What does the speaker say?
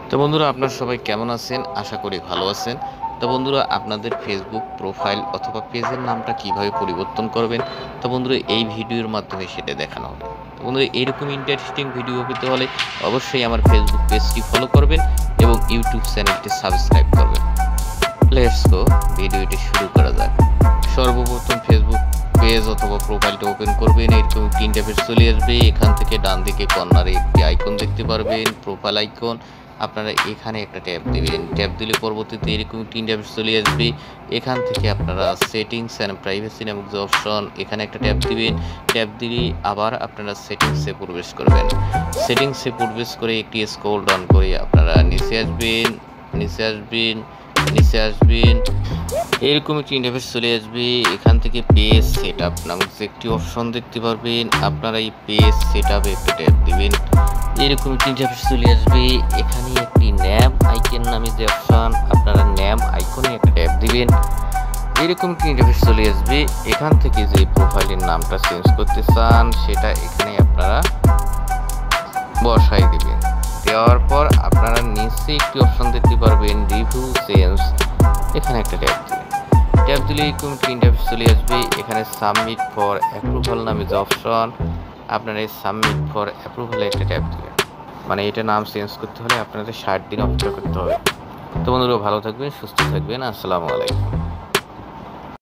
তো বন্ধুরা, আপনারা সবাই কেমন আছেন? আশা করি ভালো আছেন। তো বন্ধুরা, আপনাদের ফেসবুক প্রোফাইল অথবা পেজের নামটা কিভাবে পরিবর্তন করবেন, তো বন্ধুরা এই ভিডিওর মাধ্যমে সেটা দেখানো হবে। তো বন্ধুরা, এরকম ইন্টারেস্টিং ভিডিও পেতে হলে অবশ্যই আমার ফেসবুক পেজটি ফলো করবেন এবং ইউটিউব চ্যানেলটি সাবস্ক্রাইব করবেন। লেটস গো, ভিডিওটি শুরু করা যাক। সর্বপ্রথম ফেসবুক পেজ অথবা প্রোফাইলটা ওপেন করবেন। এরকম একটি ইন্টারফেস চলে আসবে। এখান থেকে ডান দিকে কর্নারে একটি আইকন দেখতে পারবেন, প্রোফাইল আইকন। আপনারা এখানে একটা ট্যাপ দিবেন। ট্যাপ দিলে পরবর্তীতে এরকম একটি ইন্টারফেস চলে আসবে। এখান থেকে আপনারা সেটিংস অ্যান্ড প্রাইভেসি নামক যে অপশন, এখানে একটা ট্যাপ দিবেন। ট্যাপ দিলে আবার আপনারা সেটিংসে প্রবেশ করবেন। সেটিংসে প্রবেশ করে একটি স্ক্রল ডাউন করে আপনারা নিচে আসবেন। এরকম একটি ইন্টারফেস চলে আসবে। এখান থেকে পেজ সেটআপ নামক যে একটি অপশন দেখতে পারবেন। আপনারা এই পেজ সেটআপে একটা ট্যাপ দিবেন। এরকম একটি ইন্টারফেস চলে আসবে। এখানে একটি ন্যাম আইকন নামে যে অপশন, আপনারা ন্যাম আইকনে একটা ট্যাপ দিবেন। এরকম একটি ইন্টারফেস চলে আসবে। এখান থেকে যে প্রোফাইলের নামটা চেঞ্জ করতে চান সেটা এখানে আপনারা বসাই দিবেন। দেওয়ার পর আপনারা নিচে একটি অপশন দেখতে পারবেন, রিভিউ চেঞ্জ। এখানে একটা ট্যাপ দিবেন। ট্যাপ দিলে এরকম একটি ইন্টারফেস চলে আসবে। এখানে সাবমিট ফর অ্যাপ্রুভাল নামে যে অপশন, আপনারা এই সাবমিট ফর অ্যাপ্রুভালে একটা ট্যাপ দিবেন। মানে এটা নাম চেঞ্জ করতে হলে আপনাদের 60 দিন অপেক্ষা করতে হবে। তো বন্ধুরা, ভালো থাকবেন, সুস্থ থাকবেন। আসসালামু আলাইকুম।